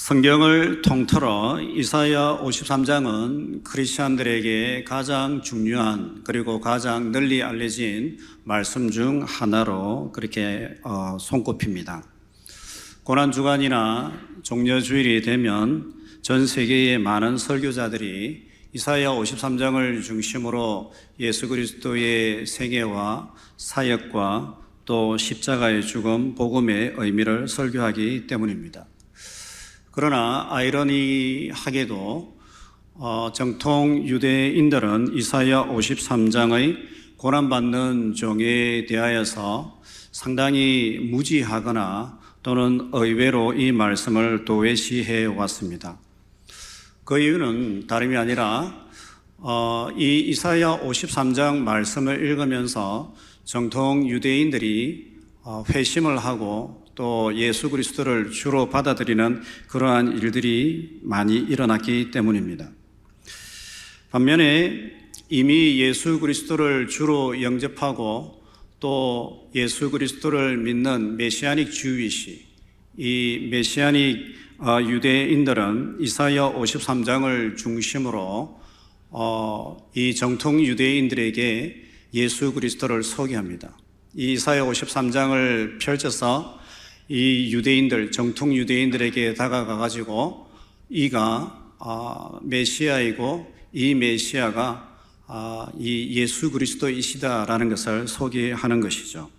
성경을 통틀어 이사야 53장은 크리스천들에게 가장 중요한 그리고 가장 널리 알려진 말씀 중 하나로 그렇게 손꼽힙니다. 고난주간이나 종려주일이 되면 전 세계의 많은 설교자들이 이사야 53장을 중심으로 예수 그리스도의 생애와 사역과 또 십자가의 죽음, 복음의 의미를 설교하기 때문입니다. 그러나 아이러니하게도 정통 유대인들은 이사야 53장의 고난받는 종에 대하여서 상당히 무지하거나 또는 의외로 이 말씀을 도외시해 왔습니다. 그 이유는 다름이 아니라 이 이사야 53장 말씀을 읽으면서 정통 유대인들이 회심을 하고 또 예수 그리스도를 주로 받아들이는 그러한 일들이 많이 일어났기 때문입니다. 반면에 이미 예수 그리스도를 주로 영접하고 또 예수 그리스도를 믿는 메시아닉 주이시, 이 메시아닉 유대인들은 이사야 53장을 중심으로 이 정통 유대인들에게 예수 그리스도를 소개합니다. 이 이사야 53장을 펼쳐서 이 유대인들, 정통 유대인들에게 다가가 가지고 이가 메시아이고 이 메시아가 이 예수 그리스도이시다라는 것을 소개하는 것이죠.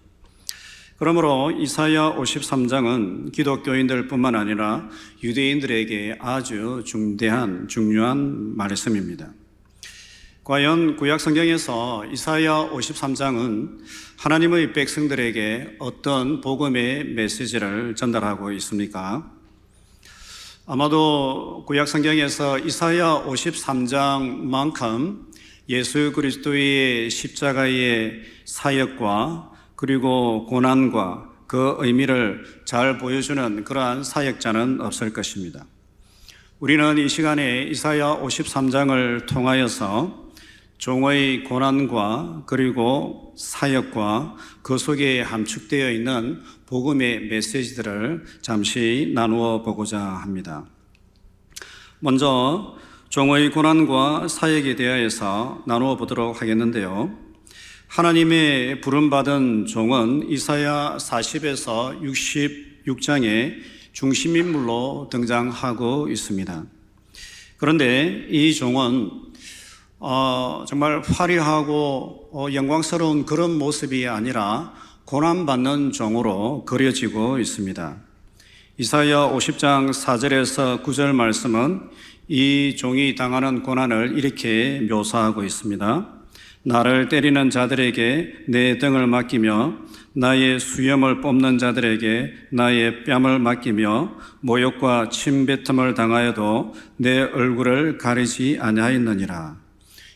그러므로 이사야 53장은 기독교인들뿐만 아니라 유대인들에게 아주 중요한 말씀입니다. 과연 구약 성경에서 이사야 53장은 하나님의 백성들에게 어떤 복음의 메시지를 전달하고 있습니까? 아마도 구약 성경에서 이사야 53장만큼 예수 그리스도의 십자가의 사역과 그리고 고난과 그 의미를 잘 보여주는 그러한 사역자는 없을 것입니다. 우리는 이 시간에 이사야 53장을 통하여서 종의 고난과 그리고 사역과 그 속에 함축되어 있는 복음의 메시지들을 잠시 나누어 보고자 합니다. 먼저 종의 고난과 사역에 대하여서 나누어 보도록 하겠는데요. 하나님의 부름받은 종은 이사야 40에서 66장의 중심인물로 등장하고 있습니다. 그런데 이 종은 정말 화려하고 영광스러운 그런 모습이 아니라 고난받는 종으로 그려지고 있습니다. 이사야 50장 4절에서 9절 말씀은 이 종이 당하는 고난을 이렇게 묘사하고 있습니다. 나를 때리는 자들에게 내 등을 맡기며 나의 수염을 뽑는 자들에게 나의 뺨을 맡기며 모욕과 침뱉음을 당하여도 내 얼굴을 가리지 아니하였느니라.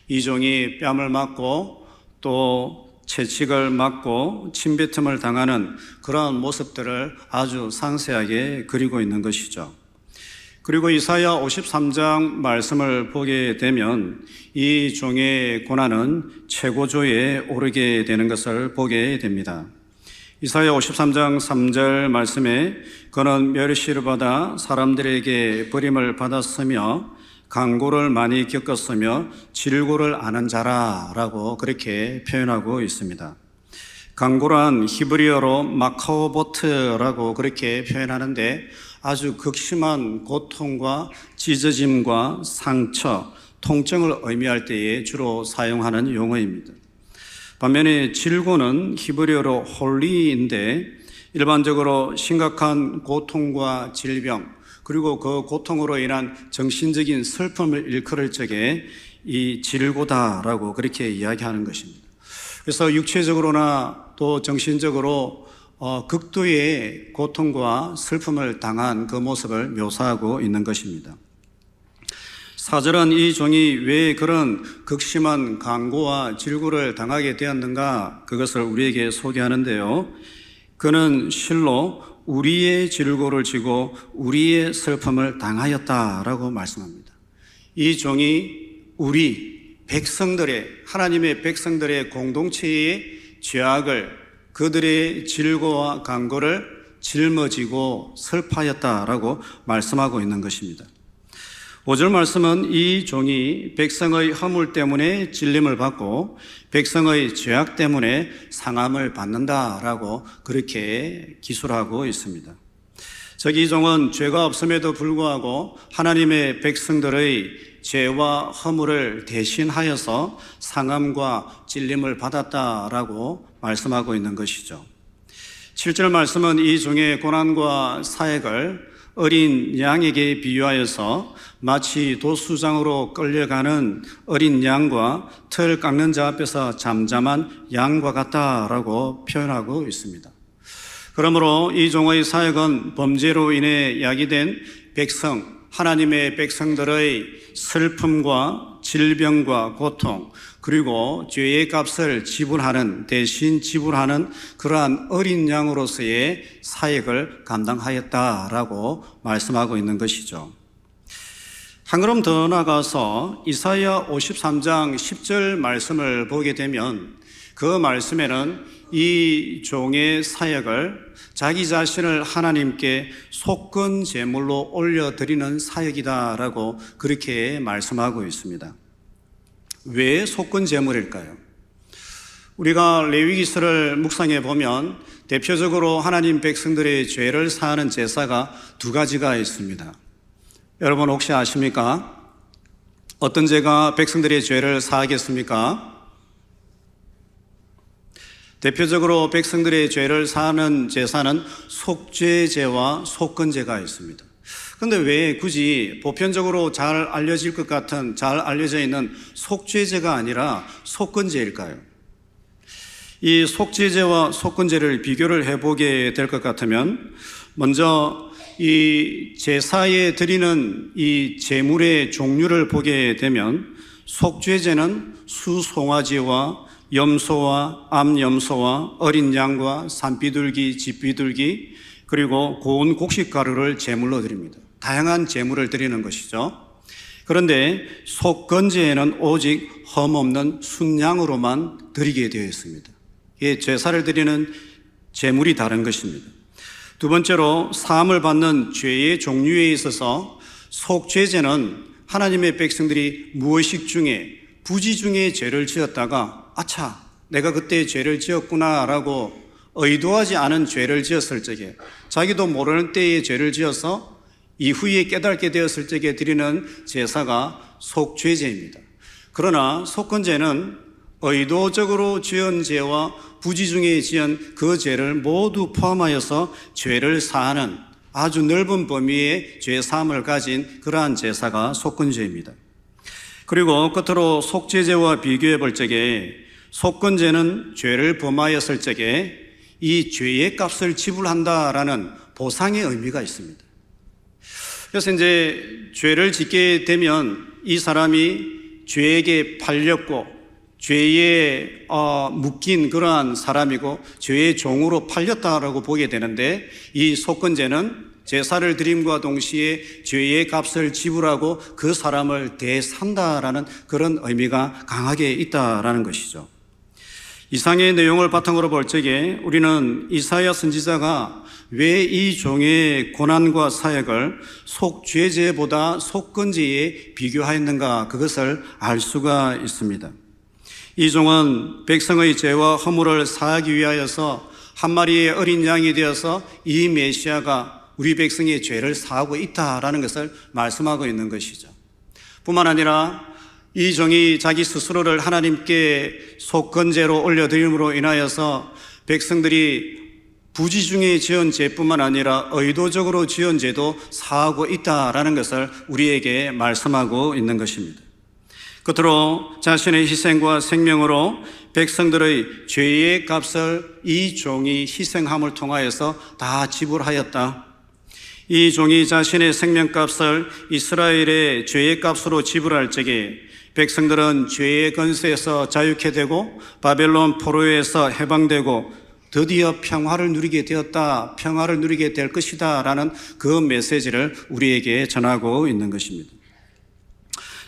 이 종이 뺨을 맞고 또 채찍을 맞고 침뱉음을 당하는 그러한 모습들을 아주 상세하게 그리고 있는 것이죠. 그리고 이사야 53장 말씀을 보게 되면 이 종의 고난은 최고조에 오르게 되는 것을 보게 됩니다. 이사야 53장 3절 말씀에 그는 멸시를 받아 사람들에게 버림을 받았으며 강고를 많이 겪었으며 질고를 아는 자라라고 그렇게 표현하고 있습니다. 강고란 히브리어로 마카오보트라고 그렇게 표현하는데 아주 극심한 고통과 찢어짐과 상처, 통증을 의미할 때에 주로 사용하는 용어입니다. 반면에 질고는 히브리어로 홀리인데 일반적으로 심각한 고통과 질병 그리고 그 고통으로 인한 정신적인 슬픔을 일컬을 적에 이 질고다라고 그렇게 이야기하는 것입니다. 그래서 육체적으로나 또 정신적으로 극도의 고통과 슬픔을 당한 그 모습을 묘사하고 있는 것입니다. 4절은 이 종이 왜 그런 극심한 강고와 질고를 당하게 되었는가 그것을 우리에게 소개하는데요. 그는 실로 우리의 질고를 지고 우리의 슬픔을 당하였다라고 말씀합니다. 이 종이 우리 백성들의 하나님의 백성들의 공동체의 죄악을 그들의 질고와 강고를 짊어지고 슬퍼하였다라고 말씀하고 있는 것입니다. 5절 말씀은 이 종이 백성의 허물 때문에 질림을 받고 백성의 죄악 때문에 상함을 받는다라고 그렇게 기술하고 있습니다. 이 종은 죄가 없음에도 불구하고 하나님의 백성들의 죄와 허물을 대신하여서 상함과 찔림을 받았다라고 말씀하고 있는 것이죠. 7절 말씀은 이 종의 고난과 사역을 어린 양에게 비유하여서 마치 도수장으로 끌려가는 어린 양과 틀 깎는 자 앞에서 잠잠한 양과 같다라고 표현하고 있습니다. 그러므로 이 종의 사역은 범죄로 인해 야기된 백성, 하나님의 백성들의 슬픔과 질병과 고통, 그리고 죄의 값을 대신 지불하는 그러한 어린 양으로서의 사역을 감당하였다라고 말씀하고 있는 것이죠. 한 걸음 더 나가서 이사야 53장 10절 말씀을 보게 되면 그 말씀에는 이 종의 사역을 자기 자신을 하나님께 속건 제물로 올려드리는 사역이다라고 그렇게 말씀하고 있습니다. 왜 속건 제물일까요? 우리가 레위기서를 묵상해 보면 대표적으로 하나님 백성들의 죄를 사하는 제사가 두 가지가 있습니다. 여러분 혹시 아십니까? 어떤 제가 백성들의 죄를 사하겠습니까? 대표적으로 백성들의 죄를 사하는 제사는 속죄제와 속건제가 있습니다. 그런데 왜 굳이 보편적으로 잘 알려져 있는 속죄제가 아니라 속건제일까요? 이 속죄제와 속건제를 비교를 해보게 될 것 같으면 먼저 이 제사에 드리는 이 제물의 종류를 보게 되면 속죄제는 수송아지와 염소와 암염소와 어린 양과 산비둘기, 쥐비둘기, 그리고 고운 곡식가루를 제물로 드립니다. 다양한 제물을 드리는 것이죠. 그런데 속건제에는 오직 흠없는 순양으로만 드리게 되어 있습니다. 이게 제사를 드리는 제물이 다른 것입니다. 두 번째로 사함을 받는 죄의 종류에 있어서 속죄제는 하나님의 백성들이 무의식 중에 부지 중에 죄를 지었다가 아차, 내가 그때 죄를 지었구나 라고 의도하지 않은 죄를 지었을 적에 자기도 모르는 때에 죄를 지어서 이후에 깨닫게 되었을 적에 드리는 제사가 속죄제입니다. 그러나 속건제는 의도적으로 지은 죄와 부지 중에 지은 그 죄를 모두 포함하여서 죄를 사하는 아주 넓은 범위의 죄사함을 가진 그러한 제사가 속건제입니다. 그리고 끝으로 속죄제와 비교해 볼 적에 속건제는 죄를 범하였을 적에 이 죄의 값을 지불한다라는 보상의 의미가 있습니다. 그래서 이제 죄를 짓게 되면 이 사람이 죄에게 팔렸고 죄에 묶인 그러한 사람이고 죄의 종으로 팔렸다라고 보게 되는데 이 속건제는 제사를 드림과 동시에 죄의 값을 지불하고 그 사람을 대산다라는 그런 의미가 강하게 있다라는 것이죠. 이상의 내용을 바탕으로 볼 적에 우리는 이사야 선지자가 왜 이 종의 고난과 사역을 속죄제보다 속건제에 비교하였는가 그것을 알 수가 있습니다. 이 종은 백성의 죄와 허물을 사하기 위하여서 한 마리의 어린 양이 되어서 이 메시아가 우리 백성의 죄를 사하고 있다라는 것을 말씀하고 있는 것이죠. 뿐만 아니라 이 종이 자기 스스로를 하나님께 속건제로 올려드림으로 인하여서 백성들이 부지 중에 지은 죄뿐만 아니라 의도적으로 지은 죄도 사하고 있다라는 것을 우리에게 말씀하고 있는 것입니다. 끝으로 자신의 희생과 생명으로 백성들의 죄의 값을 이 종이 희생함을 통하여서 다 지불하였다. 이 종이 자신의 생명값을 이스라엘의 죄의 값으로 지불할 적에 백성들은 죄의 권세에서 자유케 되고 바벨론 포로에서 해방되고 드디어 평화를 누리게 되었다, 평화를 누리게 될 것이다 라는 그 메시지를 우리에게 전하고 있는 것입니다.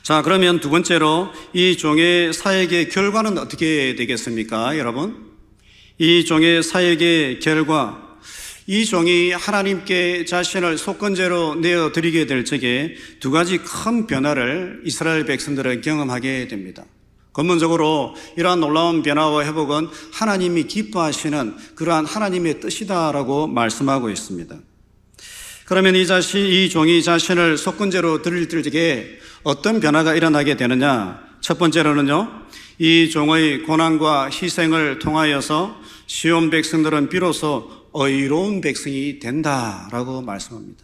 자, 그러면 두 번째로 이 종의 사역의 결과는 어떻게 되겠습니까, 여러분? 이 종의 사역의 결과, 이 종이 하나님께 자신을 속건제로 내어드리게 될 적에 두 가지 큰 변화를 이스라엘 백성들은 경험하게 됩니다. 근본적으로 이러한 놀라운 변화와 회복은 하나님이 기뻐하시는 그러한 하나님의 뜻이다라고 말씀하고 있습니다. 그러면 이 종이 자신을 속건제로 드릴 적에 어떤 변화가 일어나게 되느냐? 첫 번째로는요, 이 종의 고난과 희생을 통하여서 시온 백성들은 비로소 의로운 백성이 된다라고 말씀합니다.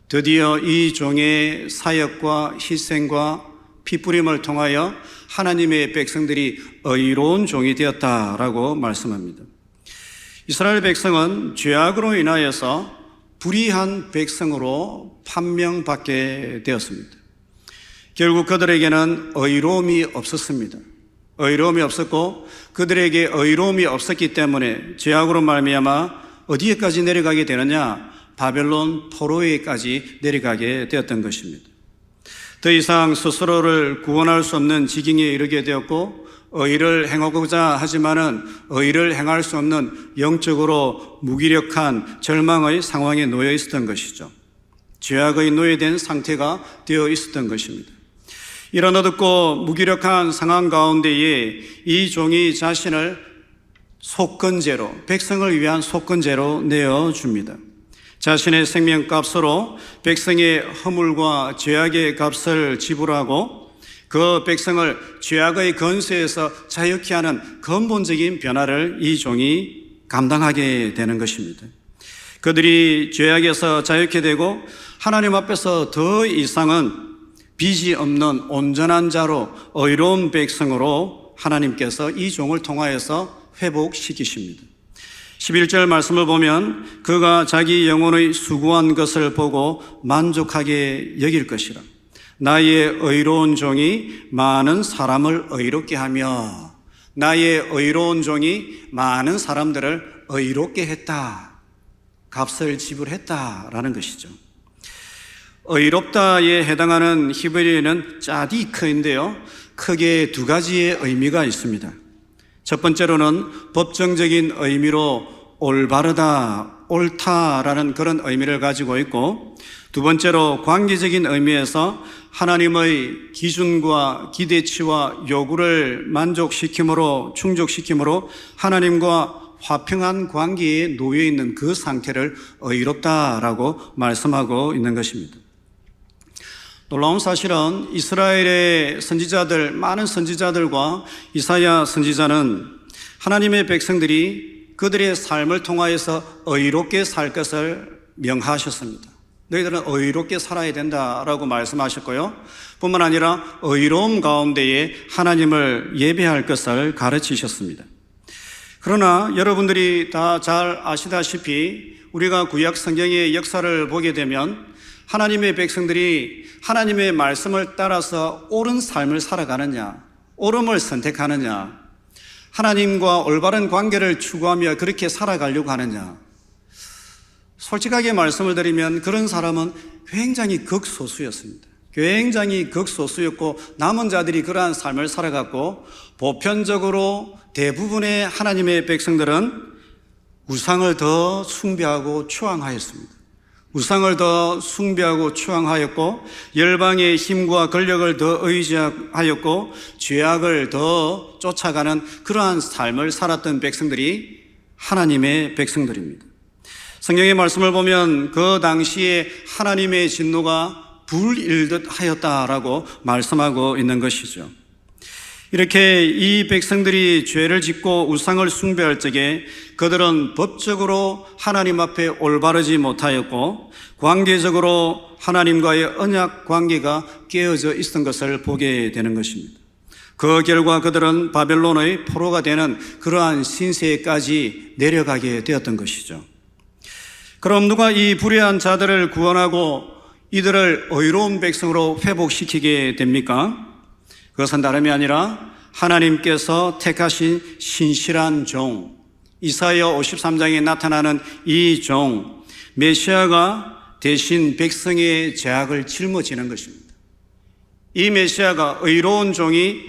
드디어 이 종의 사역과 희생과 피뿌림을 통하여 하나님의 백성들이 의로운 종이 되었다라고 말씀합니다. 이스라엘 백성은 죄악으로 인하여서 불의한 백성으로 판명받게 되었습니다. 결국 그들에게는 의로움이 없었습니다. 의로움이 없었고 그들에게 의로움이 없었기 때문에 죄악으로 말미암아 어디에까지 내려가게 되느냐? 바벨론 포로에까지 내려가게 되었던 것입니다. 더 이상 스스로를 구원할 수 없는 지경에 이르게 되었고 의를 행하고자 하지만은 의를 행할 수 없는 영적으로 무기력한 절망의 상황에 놓여 있었던 것이죠. 죄악의 노예된 상태가 되어 있었던 것입니다. 이런 어둡고 무기력한 상황 가운데에 이 종이 자신을 속건제로, 백성을 위한 속건제로 내어줍니다. 자신의 생명값으로 백성의 허물과 죄악의 값을 지불하고 그 백성을 죄악의 건세에서 자유케 하는 근본적인 변화를 이 종이 감당하게 되는 것입니다. 그들이 죄악에서 자유케 되고 하나님 앞에서 더 이상은 빚이 없는 온전한 자로 의로운 백성으로 하나님께서 이 종을 통하여서 회복시키십니다. 11절 말씀을 보면 그가 자기 영혼의 수고한 것을 보고 만족하게 여길 것이라. 나의 의로운 종이 많은 사람을 의롭게 하며 나의 의로운 종이 많은 사람들을 의롭게 했다. 값을 지불했다라는 것이죠. 의롭다에 해당하는 히브리어는 짜디크인데요, 크게 두 가지의 의미가 있습니다. 첫 번째로는 법정적인 의미로 올바르다, 옳다라는 그런 의미를 가지고 있고, 두 번째로 관계적인 의미에서 하나님의 기준과 기대치와 요구를 만족시킴으로, 충족시킴으로 하나님과 화평한 관계에 놓여 있는 그 상태를 의롭다라고 말씀하고 있는 것입니다. 놀라운 사실은 이스라엘의 선지자들, 많은 선지자들과 이사야 선지자는 하나님의 백성들이 그들의 삶을 통하여서 의롭게 살 것을 명하셨습니다. 너희들은 의롭게 살아야 된다라고 말씀하셨고요, 뿐만 아니라 의로움 가운데에 하나님을 예배할 것을 가르치셨습니다. 그러나 여러분들이 다 잘 아시다시피 우리가 구약 성경의 역사를 보게 되면 하나님의 백성들이 하나님의 말씀을 따라서 옳은 삶을 살아가느냐, 옳음을 선택하느냐, 하나님과 올바른 관계를 추구하며 그렇게 살아가려고 하느냐, 솔직하게 말씀을 드리면 그런 사람은 굉장히 극소수였습니다. 굉장히 극소수였고 남은 자들이 그러한 삶을 살아갔고, 보편적으로 대부분의 하나님의 백성들은 우상을 더 숭배하고 추앙하였습니다. 우상을 더 숭배하고 추앙하였고, 열방의 힘과 권력을 더 의지하였고, 죄악을 더 쫓아가는 그러한 삶을 살았던 백성들이 하나님의 백성들입니다. 성경의 말씀을 보면 그 당시에 하나님의 진노가 불일듯 하였다라고 말씀하고 있는 것이죠. 이렇게 이 백성들이 죄를 짓고 우상을 숭배할 적에 그들은 법적으로 하나님 앞에 올바르지 못하였고, 관계적으로 하나님과의 언약 관계가 깨어져 있었던 것을 보게 되는 것입니다. 그 결과 그들은 바벨론의 포로가 되는 그러한 신세까지 내려가게 되었던 것이죠. 그럼 누가 이 불의한 자들을 구원하고 이들을 의로운 백성으로 회복시키게 됩니까? 그것은 다름이 아니라 하나님께서 택하신 신실한 종, 이사야 53장에 나타나는 이 종, 메시아가 대신 백성의 죄악을 짊어지는 것입니다. 이 메시아가, 의로운 종이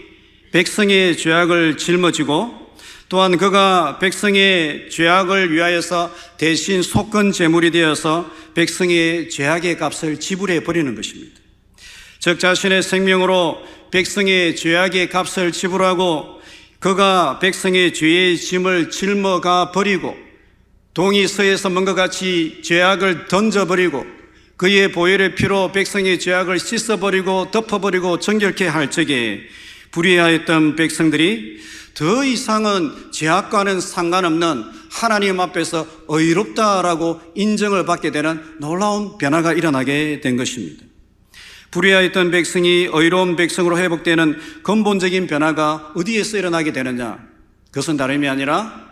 백성의 죄악을 짊어지고 또한 그가 백성의 죄악을 위하여서 대신 속건 제물이 되어서 백성의 죄악의 값을 지불해 버리는 것입니다. 즉 자신의 생명으로 백성의 죄악의 값을 지불하고 그가 백성의 죄의 짐을 짊어가 버리고 동이 서에서 먼 것 같이 죄악을 던져버리고 그의 보혈의 피로 백성의 죄악을 씻어버리고 덮어버리고 정결케 할 적에 불의하였던 백성들이 더 이상은 죄악과는 상관없는 하나님 앞에서 의롭다라고 인정을 받게 되는 놀라운 변화가 일어나게 된 것입니다. 불의하였던 백성이 의로운 백성으로 회복되는 근본적인 변화가 어디에서 일어나게 되느냐? 그것은 다름이 아니라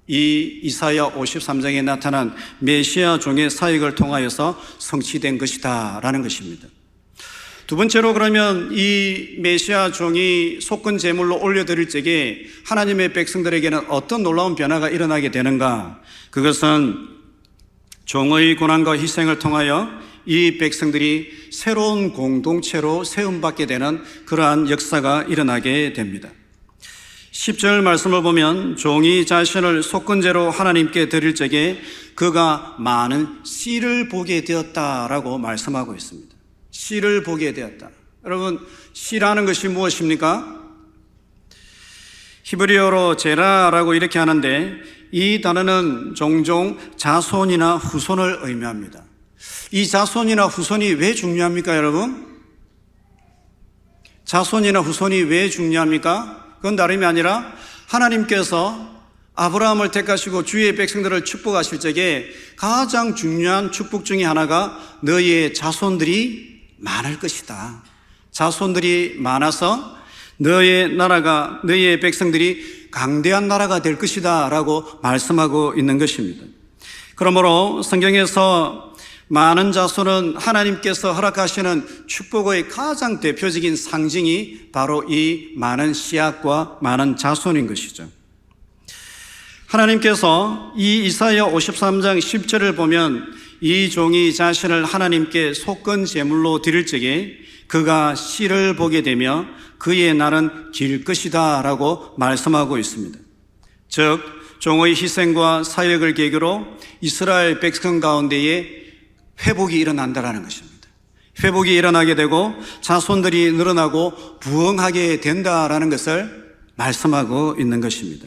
이 이사야 53장에 나타난 메시아 종의 사역을 통하여서 성취된 것이다 라는 것입니다. 두 번째로 그러면 이 메시아 종이 속건 제물로 올려드릴 적에 하나님의 백성들에게는 어떤 놀라운 변화가 일어나게 되는가? 그것은 종의 고난과 희생을 통하여 이 백성들이 새로운 공동체로 세움받게 되는 그러한 역사가 일어나게 됩니다. 10절 말씀을 보면 종이 자신을 속건제로 하나님께 드릴 적에 그가 많은 씨를 보게 되었다라고 말씀하고 있습니다. 씨를 보게 되었다. 여러분, 씨라는 것이 무엇입니까? 히브리어로 제라라고 이렇게 하는데 이 단어는 종종 자손이나 후손을 의미합니다. 이 자손이나 후손이 왜 중요합니까, 여러분? 자손이나 후손이 왜 중요합니까? 그건 다름이 아니라 하나님께서 아브라함을 택하시고 주의 백성들을 축복하실 적에 가장 중요한 축복 중에 하나가 너희의 자손들이 많을 것이다. 자손들이 많아서 너희의 나라가, 너희의 백성들이 강대한 나라가 될 것이다 라고 말씀하고 있는 것입니다. 그러므로 성경에서 많은 자손은 하나님께서 허락하시는 축복의 가장 대표적인 상징이 바로 이 많은 씨앗과 많은 자손인 것이죠. 하나님께서 이 이사야 53장 10절을 보면 이 종이 자신을 하나님께 속건 제물로 드릴 적에 그가 씨를 보게 되며 그의 날은 길 것이다 라고 말씀하고 있습니다. 즉 종의 희생과 사역을 계기로 이스라엘 백성 가운데에 회복이 일어난다라는 것입니다. 회복이 일어나게 되고 자손들이 늘어나고 부흥하게 된다라는 것을 말씀하고 있는 것입니다.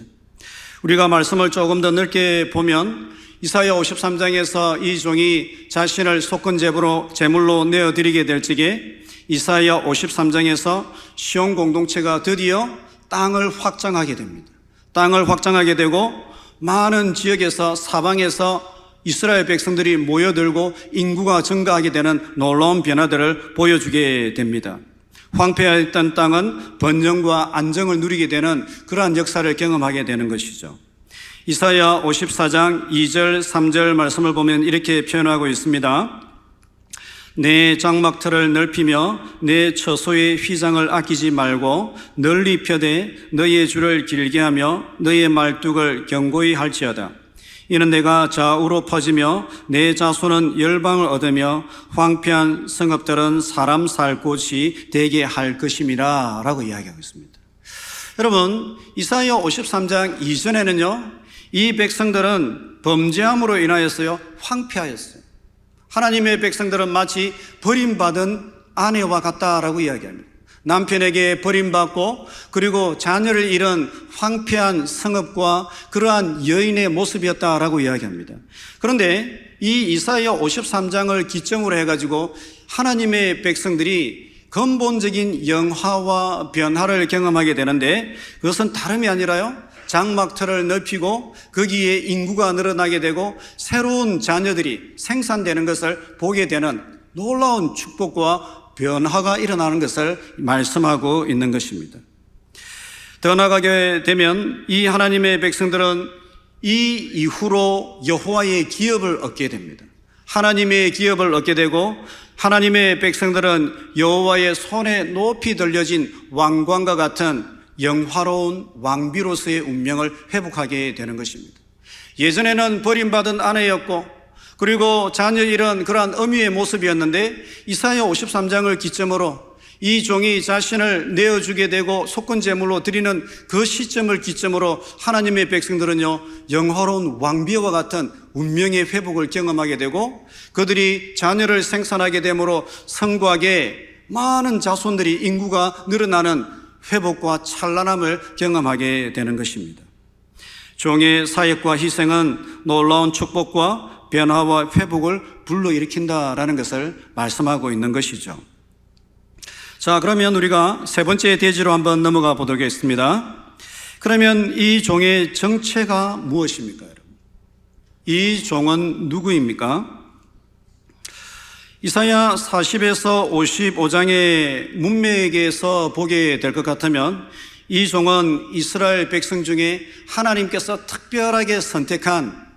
우리가 말씀을 조금 더 넓게 보면 이사야 53장에서 이 종이 자신을 속건 제물로 내어드리게 될 적에 이사야 53장에서 시온 공동체가 드디어 땅을 확장하게 됩니다. 땅을 확장하게 되고 많은 지역에서 사방에서 이스라엘 백성들이 모여들고 인구가 증가하게 되는 놀라운 변화들을 보여주게 됩니다. 황폐했던 땅은 번영과 안정을 누리게 되는 그러한 역사를 경험하게 되는 것이죠. 이사야 54장 2절 3절 말씀을 보면 이렇게 표현하고 있습니다. 내 장막틀을 넓히며 내 처소의 휘장을 아끼지 말고 널리 펴되 너의 줄을 길게 하며 너의 말뚝을 견고히 할지어다. 이는 내가 좌우로 퍼지며 내 자손은 열방을 얻으며 황폐한 성읍들은 사람 살 곳이 되게 할 것임이라 라고 이야기하고 있습니다. 여러분, 이사야 53장 이전에는요, 이 백성들은 범죄함으로 인하여서요 황폐하였어요. 하나님의 백성들은 마치 버림받은 아내와 같다라고 이야기합니다. 남편에게 버림받고 그리고 자녀를 잃은 황폐한 성읍과 그러한 여인의 모습이었다라고 이야기합니다. 그런데 이 이사야 53장을 기점으로 해가지고 하나님의 백성들이 근본적인 영화와 변화를 경험하게 되는데 그것은 다름이 아니라요, 장막틀을 넓히고 거기에 인구가 늘어나게 되고 새로운 자녀들이 생산되는 것을 보게 되는 놀라운 축복과 변화가 일어나는 것을 말씀하고 있는 것입니다. 더 나아가게 되면 이 하나님의 백성들은 이 이후로 여호와의 기업을 얻게 됩니다. 하나님의 기업을 얻게 되고 하나님의 백성들은 여호와의 손에 높이 들려진 왕관과 같은 영화로운 왕비로서의 운명을 회복하게 되는 것입니다. 예전에는 버림받은 아내였고 그리고 자녀 잃은 그러한 어미의 모습이었는데 이사야 53장을 기점으로 이 종이 자신을 내어주게 되고 속건제물로 드리는 그 시점을 기점으로 하나님의 백성들은요, 영화로운 왕비와 같은 운명의 회복을 경험하게 되고 그들이 자녀를 생산하게 되므로 성곽에 많은 자손들이 인구가 늘어나는 회복과 찬란함을 경험하게 되는 것입니다. 종의 사역과 희생은 놀라운 축복과 변화와 회복을 불러일으킨다라는 것을 말씀하고 있는 것이죠. 자, 그러면 우리가 세 번째 대지로 한번 넘어가 보도록 하겠습니다. 그러면 이 종의 정체가 무엇입니까, 여러분? 이 종은 누구입니까? 이사야 40에서 55장의 문맥에서 보게 될 것 같으면 이 종은 이스라엘 백성 중에 하나님께서 특별하게 선택한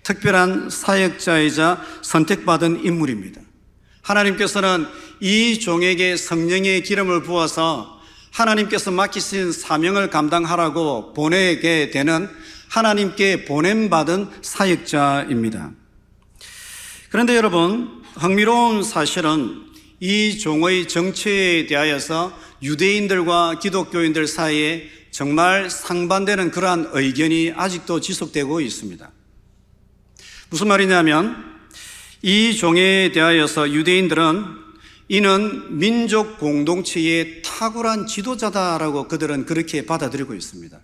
특별한 사역자이자 선택받은 인물입니다. 하나님께서는 이 종에게 성령의 기름을 부어서 하나님께서 맡기신 사명을 감당하라고 보내게 되는 하나님께 보냄받은 사역자입니다. 그런데 여러분, 흥미로운 사실은 이 종의 정체에 대하여서 유대인들과 기독교인들 사이에 정말 상반되는 그러한 의견이 아직도 지속되고 있습니다. 무슨 말이냐면 이 종에 대하여서 유대인들은 이는 민족 공동체의 탁월한 지도자다라고 그들은 그렇게 받아들이고 있습니다.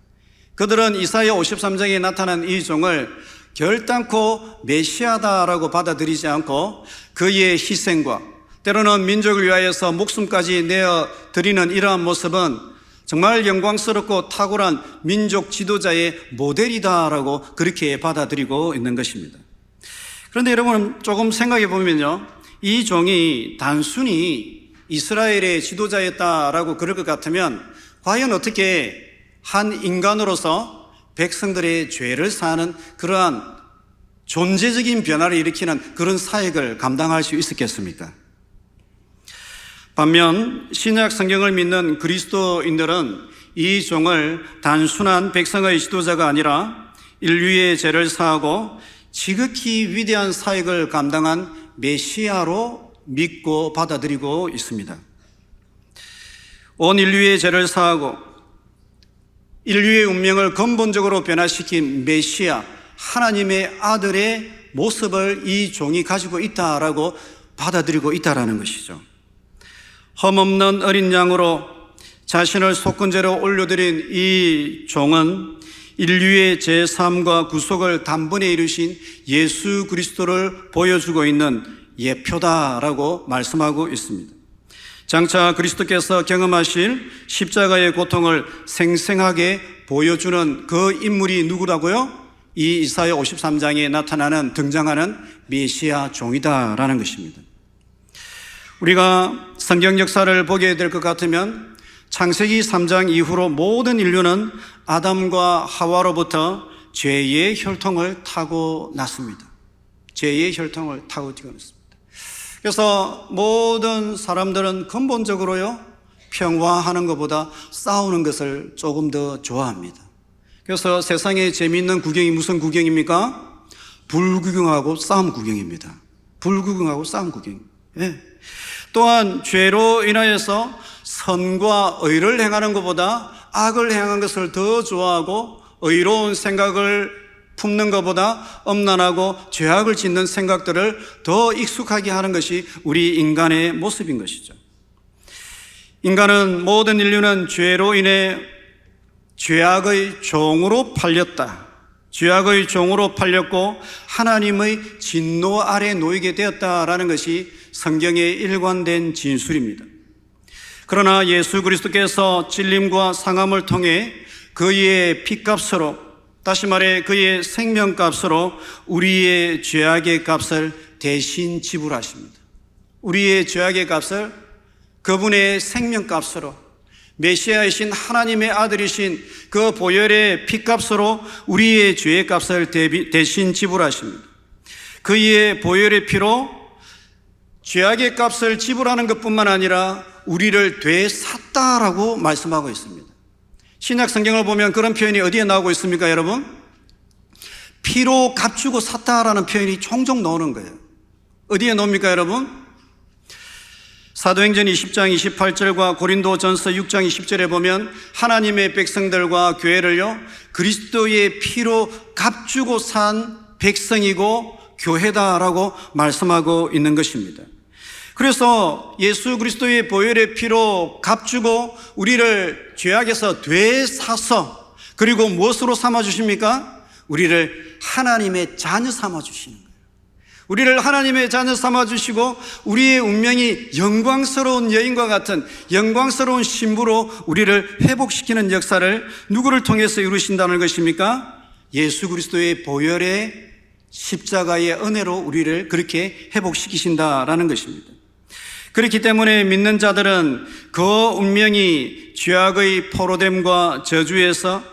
그들은 이사야 53장에 나타난 이 종을 결단코 메시아다라고 받아들이지 않고 그의 희생과 때로는 민족을 위하여서 목숨까지 내어드리는 이러한 모습은 정말 영광스럽고 탁월한 민족 지도자의 모델이다라고 그렇게 받아들이고 있는 것입니다. 그런데 여러분 조금 생각해 보면요, 이 종이 단순히 이스라엘의 지도자였다라고 그럴 것 같으면 과연 어떻게 한 인간으로서 백성들의 죄를 사는 그러한 존재적인 변화를 일으키는 그런 사역을 감당할 수 있었겠습니까? 반면 신약 성경을 믿는 그리스도인들은 이 종을 단순한 백성의 지도자가 아니라 인류의 죄를 사하고 지극히 위대한 사역을 감당한 메시아로 믿고 받아들이고 있습니다. 온 인류의 죄를 사하고 인류의 운명을 근본적으로 변화시킨 메시아, 하나님의 아들의 모습을 이 종이 가지고 있다라고 받아들이고 있다라는 것이죠. 흠없는 어린 양으로 자신을 속건제로 올려드린 이 종은 인류의 제3과 구속을 단번에 이루신 예수 그리스도를 보여주고 있는 예표다라고 말씀하고 있습니다. 장차 그리스도께서 경험하실 십자가의 고통을 생생하게 보여주는 그 인물이 누구라고요? 이 이사야 53장에 나타나는 등장하는 메시아 종이다라는 것입니다. 우리가 성경 역사를 보게 될 것 같으면 창세기 3장 이후로 모든 인류는 아담과 하와로부터 죄의 혈통을 타고 났습니다. 죄의 혈통을 타고 뛰어났습니다. 그래서 모든 사람들은 근본적으로요, 평화하는 것보다 싸우는 것을 조금 더 좋아합니다. 그래서 세상에 재미있는 구경이 무슨 구경입니까? 불구경하고 싸움 구경입니다. 불구경하고 싸움 구경. 예. 또한 죄로 인하여서 선과 의를 행하는 것보다 악을 행하는 것을 더 좋아하고 의로운 생각을 품는 것보다 엄란하고 죄악을 짓는 생각들을 더 익숙하게 하는 것이 우리 인간의 모습인 것이죠. 인간은, 모든 인류는 죄로 인해 죄악의 종으로 팔렸다. 죄악의 종으로 팔렸고 하나님의 진노 아래 놓이게 되었다라는 것이 성경의 일관된 진술입니다. 그러나 예수 그리스도께서 진림과 상함을 통해 그의 피값으로, 다시 말해 그의 생명값으로 우리의 죄악의 값을 대신 지불하십니다. 우리의 죄악의 값을 그분의 생명값으로, 메시아이신 하나님의 아들이신 그 보혈의 피값으로 우리의 죄의 값을 대신 지불하십니다. 그의 보혈의 피로 죄악의 값을 지불하는 것뿐만 아니라 우리를 되샀다라고 말씀하고 있습니다. 신약 성경을 보면 그런 표현이 어디에 나오고 있습니까, 여러분? 피로 값주고 샀다라는 표현이 종종 나오는 거예요. 어디에 나옵니까, 여러분? 사도행전 20장 28절과 고린도전서 6장 20절에 보면 하나님의 백성들과 교회를요 그리스도의 피로 값주고 산 백성이고 교회다라고 말씀하고 있는 것입니다. 그래서 예수 그리스도의 보혈의 피로 값주고 우리를 죄악에서 되사서 그리고 무엇으로 삼아주십니까? 우리를 하나님의 자녀 삼아주시는 거예요. 우리를 하나님의 자녀 삼아주시고 우리의 운명이 영광스러운 여인과 같은 영광스러운 신부로 우리를 회복시키는 역사를 누구를 통해서 이루신다는 것입니까? 예수 그리스도의 보혈의 십자가의 은혜로 우리를 그렇게 회복시키신다라는 것입니다. 그렇기 때문에 믿는 자들은 그 운명이 죄악의 포로됨과 저주에서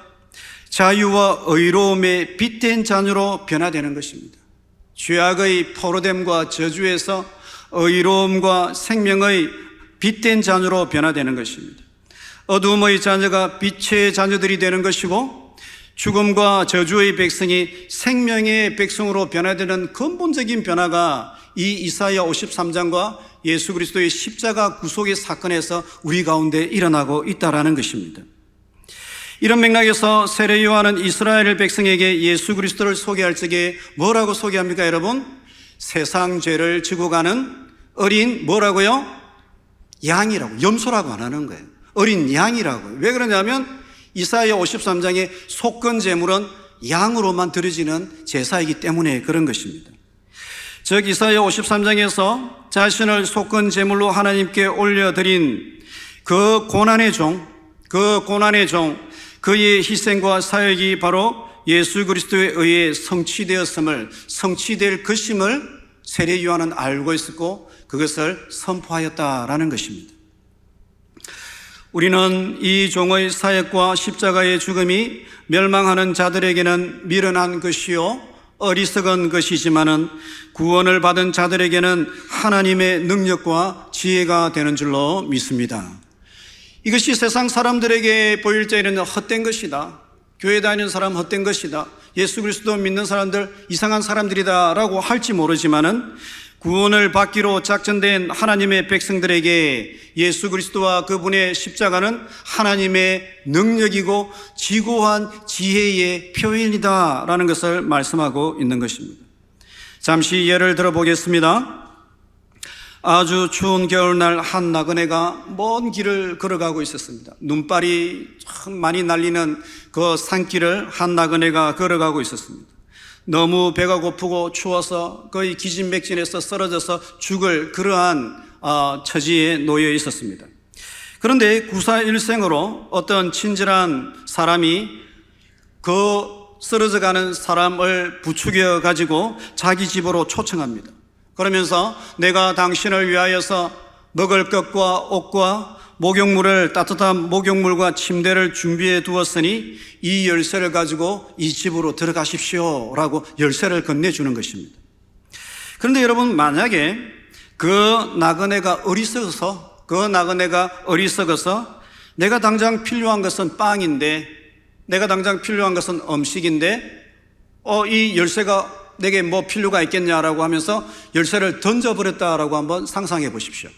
자유와 의로움의 빛된 자녀로 변화되는 것입니다. 죄악의 포로됨과 저주에서 의로움과 생명의 빛된 자녀로 변화되는 것입니다. 어두움의 자녀가 빛의 자녀들이 되는 것이고 죽음과 저주의 백성이 생명의 백성으로 변화되는 근본적인 변화가 이 이사야 53장과 예수 그리스도의 십자가 구속의 사건에서 우리 가운데 일어나고 있다는 것입니다. 이런 맥락에서 세례 요한은 이스라엘 백성에게 예수 그리스도를 소개할 적에 뭐라고 소개합니까, 여러분? 세상 죄를 지고 가는 어린 뭐라고요? 양이라고, 염소라고 안 하는 거예요. 어린 양이라고. 왜 그러냐면 이사야 53장의 속건 제물은 양으로만 드려지는 제사이기 때문에 그런 것입니다. 즉 이사야 53장에서 자신을 속건 제물로 하나님께 올려드린 그 고난의 종, 그의 희생과 사역이 바로 예수 그리스도에 의해 성취될 것임을 세례 요한은 알고 있었고 그것을 선포하였다라는 것입니다. 우리는 이 종의 사역과 십자가의 죽음이 멸망하는 자들에게는 미련한 것이요 어리석은 것이지만은 구원을 받은 자들에게는 하나님의 능력과 지혜가 되는 줄로 믿습니다. 이것이 세상 사람들에게 보일 때에는 헛된 것이다, 교회 다니는 사람 헛된 것이다, 예수 그리스도 믿는 사람들 이상한 사람들이다 라고 할지 모르지만은 구원을 받기로 작정된 하나님의 백성들에게 예수 그리스도와 그분의 십자가는 하나님의 능력이고 지고한 지혜의 표현이다 라는 것을 말씀하고 있는 것입니다. 잠시 예를 들어보겠습니다. 아주 추운 겨울날 한 나그네가 먼 길을 걸어가고 있었습니다. 눈발이 참 많이 날리는 그 산길을 한 나그네가 걸어가고 있었습니다. 너무 배가 고프고 추워서 거의 기진맥진해서 쓰러져서 죽을 그러한 처지에 놓여 있었습니다. 그런데 구사일생으로 어떤 친절한 사람이 그 쓰러져가는 사람을 부추겨 가지고 자기 집으로 초청합니다. 그러면서 내가 당신을 위하여서 먹을 것과 옷과 목욕물을 따뜻한 목욕물과 침대를 준비해 두었으니 이 열쇠를 가지고 이 집으로 들어가십시오 라고 열쇠를 건네주는 것입니다. 그런데 여러분, 만약에 그 나그네가 어리석어서 내가 당장 필요한 것은 빵인데, 내가 당장 필요한 것은 음식인데 이 열쇠가 내게 뭐 필요가 있겠냐라고 하면서 열쇠를 던져버렸다라고 한번 상상해 보십시오.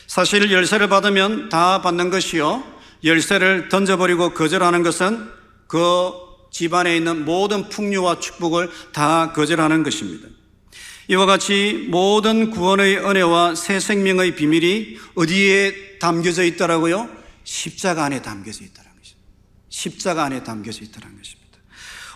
사실 열쇠를 받으면 다 받는 것이요, 열쇠를 던져버리고 거절하는 것은 그 집안에 있는 모든 풍요와 축복을 다 거절하는 것입니다. 이와 같이 모든 구원의 은혜와 새 생명의 비밀이 어디에 담겨져 있더라고요? 십자가 안에 담겨져 있다는 것입니다. 십자가 안에 담겨져 있다는 것입니다.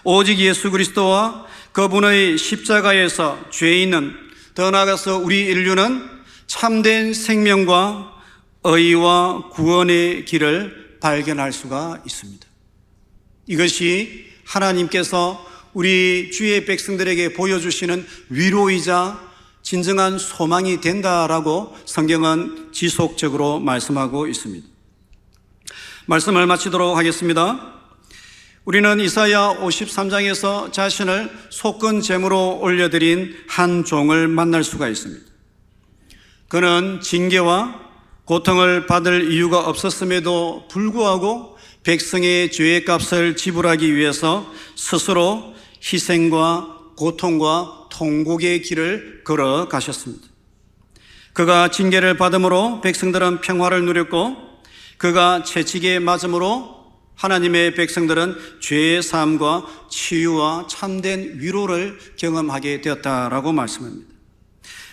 오직 예수 그리스도와 그분의 십자가에서 죄인은, 더 나아가서 우리 인류는 참된 생명과 의와 구원의 길을 발견할 수가 있습니다. 이것이 하나님께서 우리 주의 백성들에게 보여주시는 위로이자 진정한 소망이 된다라고 성경은 지속적으로 말씀하고 있습니다. 말씀을 마치도록 하겠습니다. 우리는 이사야 53장에서 자신을 속건 제물로 올려드린 한 종을 만날 수가 있습니다. 그는 징계와 고통을 받을 이유가 없었음에도 불구하고 백성의 죄의 값을 지불하기 위해서 스스로 희생과 고통과 통곡의 길을 걸어가셨습니다. 그가 징계를 받음으로 백성들은 평화를 누렸고 그가 채찍에 맞음으로 하나님의 백성들은 죄의 사함과 치유와 참된 위로를 경험하게 되었다라고 말씀합니다.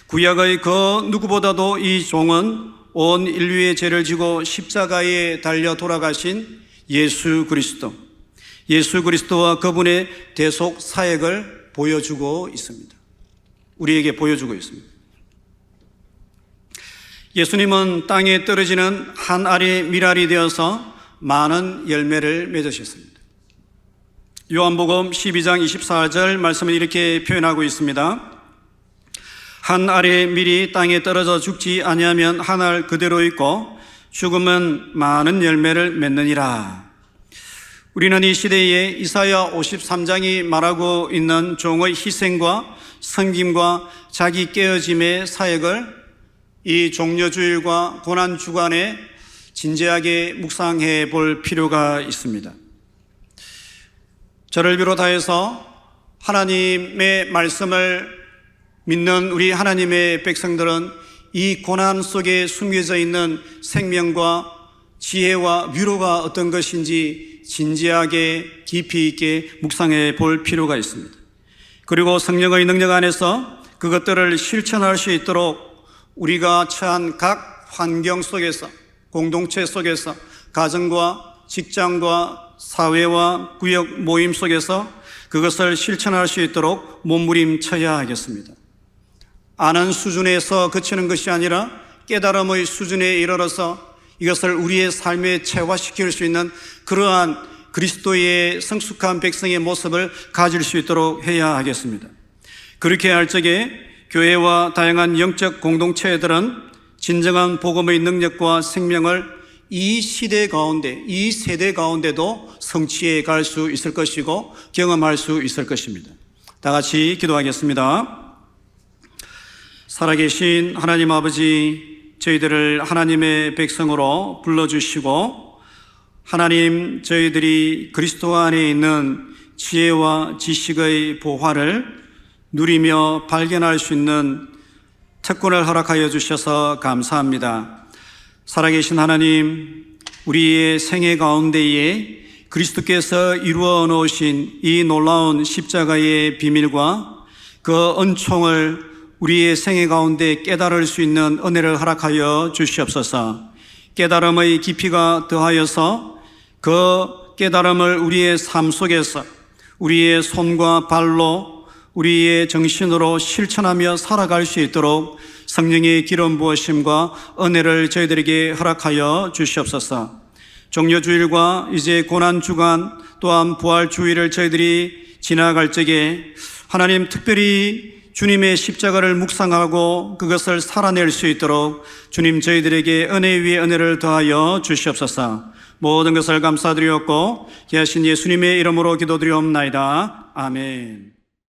구약의 그 누구보다도 이 종은 온 인류의 죄를 지고 십자가에 달려 돌아가신 예수 그리스도와 그분의 대속 사역을 보여주고 있습니다. 우리에게 보여주고 있습니다. 예수님은 땅에 떨어지는 한 알의 밀알이 되어서 많은 열매를 맺으셨습니다. 요한복음 12장 24절 말씀을 이렇게 표현하고 있습니다. 한 알의 밀이 땅에 떨어져 죽지 아니하면 한 알 그대로 있고 죽으면 많은 열매를 맺느니라. 우리는 이 시대에 이사야 53장이 말하고 있는 종의 희생과 섬김과 자기 깨어짐의 사역을 이 종려주일과 고난주간에 진지하게 묵상해 볼 필요가 있습니다. 저를 비롯하여서 하나님의 말씀을 믿는 우리 하나님의 백성들은 이 고난 속에 숨겨져 있는 생명과 지혜와 위로가 어떤 것인지 진지하게 깊이 있게 묵상해 볼 필요가 있습니다. 그리고 성령의 능력 안에서 그것들을 실천할 수 있도록 우리가 처한 각 환경 속에서, 공동체 속에서, 가정과 직장과 사회와 구역 모임 속에서 그것을 실천할 수 있도록 몸부림쳐야 하겠습니다. 아는 수준에서 그치는 것이 아니라 깨달음의 수준에 이르러서 이것을 우리의 삶에 체화시킬 수 있는 그러한 그리스도의 성숙한 백성의 모습을 가질 수 있도록 해야 하겠습니다. 그렇게 할 적에 교회와 다양한 영적 공동체들은 진정한 복음의 능력과 생명을 이 시대 가운데, 이 세대 가운데도 성취해 갈 수 있을 것이고 경험할 수 있을 것입니다. 다 같이 기도하겠습니다. 살아계신 하나님 아버지, 저희들을 하나님의 백성으로 불러주시고 하나님, 저희들이 그리스도 안에 있는 지혜와 지식의 보화를 누리며 발견할 수 있는 특권을 허락하여 주셔서 감사합니다. 살아계신 하나님, 우리의 생애 가운데에 그리스도께서 이루어 놓으신 이 놀라운 십자가의 비밀과 그 은총을 우리의 생애 가운데 깨달을 수 있는 은혜를 허락하여 주시옵소서. 깨달음의 깊이가 더하여서 그 깨달음을 우리의 삶 속에서 우리의 손과 발로 우리의 정신으로 실천하며 살아갈 수 있도록 성령의 기름 부으심과 은혜를 저희들에게 허락하여 주시옵소서. 종려주일과 이제 고난주간 또한 부활주일을 저희들이 지나갈 적에 하나님, 특별히 주님의 십자가를 묵상하고 그것을 살아낼 수 있도록 주님, 저희들에게 은혜 위에 은혜를 더하여 주시옵소서. 모든 것을 감사드리옵고 귀하신 예수님의 이름으로 기도드리옵나이다. 아멘.